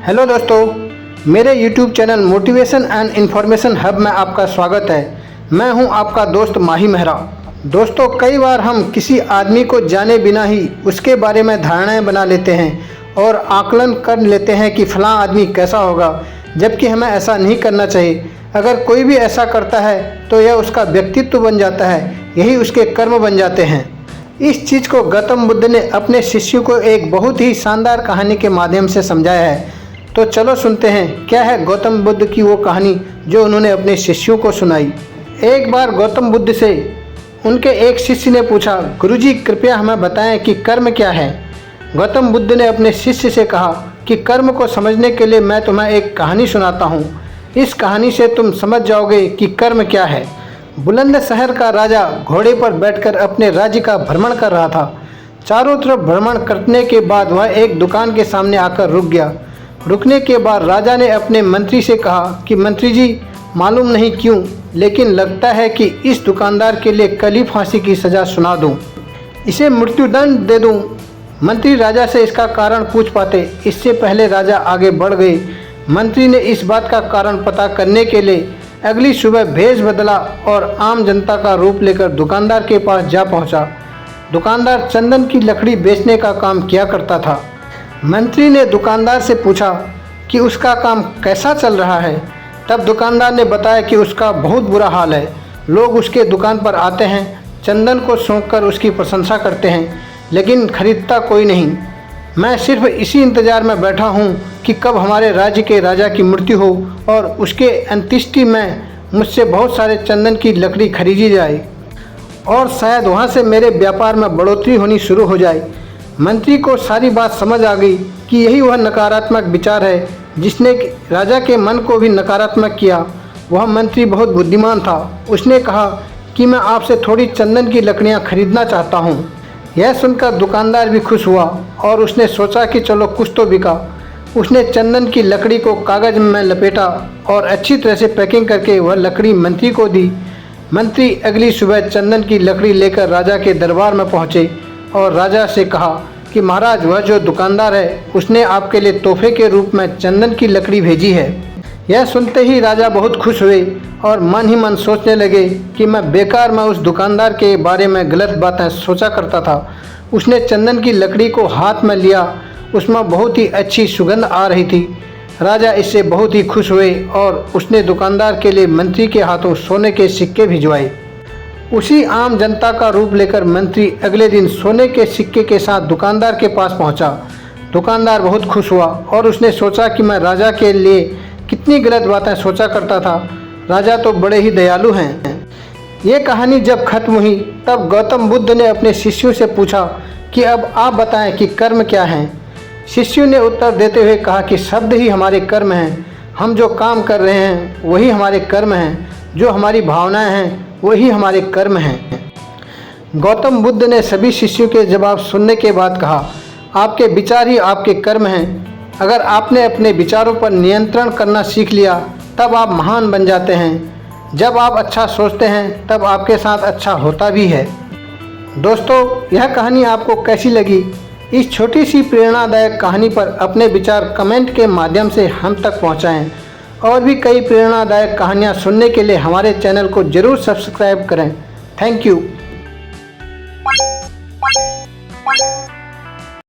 Hello दोस्तों, मेरे YouTube channel motivation and information hub में आपका स्वागत है। मैं हूं आपका दोस्त माही मेहरा। दोस्तों, कई बार हम किसी आदमी को जाने बिना ही उसके बारे में धारणाएं बना लेते हैं और आकलन कर लेते हैं कि फ़लाँ आदमी कैसा होगा, जबकि हमें ऐसा नहीं करना चाहिए। अगर कोई भी ऐसा करता है तो यह उसका व्यक्तित्व बन जाता है, यही उसके कर्म बन जाते हैं। इस चीज़ को गौतम बुद्ध ने अपने शिष्यों को एक बहुत ही शानदार कहानी के माध्यम से समझाया है। तो चलो सुनते हैं क्या है गौतम बुद्ध की वो कहानी जो उन्होंने अपने शिष्यों को सुनाई। एक बार गौतम बुद्ध से उनके एक शिष्य ने पूछा, गुरुजी कृपया हमें बताएं कि कर्म क्या है। गौतम बुद्ध ने अपने शिष्य से कहा कि कर्म को समझने के लिए मैं तुम्हें एक कहानी सुनाता हूँ। इस कहानी से तुम समझ जाओगे कि कर्म क्या है। बुलंद शहर का राजा घोड़े पर बैठकर अपने राज्य का भ्रमण कर रहा था। चारों तरफ भ्रमण करने के बाद वह एक दुकान के सामने आकर रुक गया। रुकने के बाद राजा ने अपने मंत्री से कहा कि मंत्री जी, मालूम नहीं क्यों लेकिन लगता है कि इस दुकानदार के लिए कल ही फांसी की सज़ा सुना दूं, इसे मृत्युदंड दे दूं। मंत्री राजा से इसका कारण पूछ पाते, इससे पहले राजा आगे बढ़ गए। मंत्री ने इस बात का कारण पता करने के लिए अगली सुबह भेष बदला और आम जनता का रूप लेकर दुकानदार के पास जा पहुंचा। दुकानदार चंदन की लकड़ी बेचने का काम किया करता था। मंत्री ने दुकानदार से पूछा कि उसका काम कैसा चल रहा है। तब दुकानदार ने बताया कि उसका बहुत बुरा हाल है। लोग उसके दुकान पर आते हैं, चंदन को सूंघकर उसकी प्रशंसा करते हैं, लेकिन खरीदता कोई नहीं। मैं सिर्फ इसी इंतज़ार में बैठा हूँ कि कब हमारे राज्य के राजा की मृत्यु हो और उसके अंत्येष्टि में मुझसे बहुत सारे चंदन की लकड़ी खरीदी जाए और शायद वहाँ से मेरे व्यापार में बढ़ोतरी होनी शुरू हो जाए। मंत्री को सारी बात समझ आ गई कि यही वह नकारात्मक विचार है जिसने राजा के मन को भी नकारात्मक किया। वह मंत्री बहुत बुद्धिमान था। उसने कहा कि मैं आपसे थोड़ी चंदन की लकड़ियाँ खरीदना चाहता हूँ। यह सुनकर दुकानदार भी खुश हुआ और उसने सोचा कि चलो कुछ तो बिका। उसने चंदन की लकड़ी को कागज़ में लपेटा और अच्छी तरह से पैकिंग करके वह लकड़ी मंत्री को दी। मंत्री अगली सुबह चंदन की लकड़ी लेकर राजा के दरबार में पहुँचे और राजा से कहा कि महाराज, वह जो दुकानदार है उसने आपके लिए तोहफे के रूप में चंदन की लकड़ी भेजी है। यह सुनते ही राजा बहुत खुश हुए और मन ही मन सोचने लगे कि मैं बेकार में उस दुकानदार के बारे में गलत बातें सोचा करता था। उसने चंदन की लकड़ी को हाथ में लिया, उसमें बहुत ही अच्छी सुगंध आ रही थी। राजा इससे बहुत ही खुश हुए और उसने दुकानदार के लिए मंत्री के हाथों सोने के सिक्के भिजवाए। उसी आम जनता का रूप लेकर मंत्री अगले दिन सोने के सिक्के के साथ दुकानदार के पास पहुंचा। दुकानदार बहुत खुश हुआ और उसने सोचा कि मैं राजा के लिए कितनी गलत बातें सोचा करता था। राजा तो बड़े ही दयालु हैं। ये कहानी जब खत्म हुई तब गौतम बुद्ध ने अपने शिष्यों से पूछा कि अब आप बताएं कि कर्म क्या हैं। शिष्यों ने उत्तर देते हुए कहा कि शब्द ही हमारे कर्म हैं। हम जो काम कर रहे हैं वही हमारे कर्म हैं। जो हमारी भावनाएं हैं वही हमारे कर्म हैं। गौतम बुद्ध ने सभी शिष्यों के जवाब सुनने के बाद कहा, आपके विचार ही आपके कर्म हैं। अगर आपने अपने विचारों पर नियंत्रण करना सीख लिया तब आप महान बन जाते हैं। जब आप अच्छा सोचते हैं तब आपके साथ अच्छा होता भी है। दोस्तों, यह कहानी आपको कैसी लगी? इस छोटी सी प्रेरणादायक कहानी पर अपने विचार कमेंट के माध्यम से हम तक पहुंचाएं। और भी कई प्रेरणादायक कहानियाँ सुनने के लिए हमारे चैनल को ज़रूर सब्सक्राइब करें। Thank you.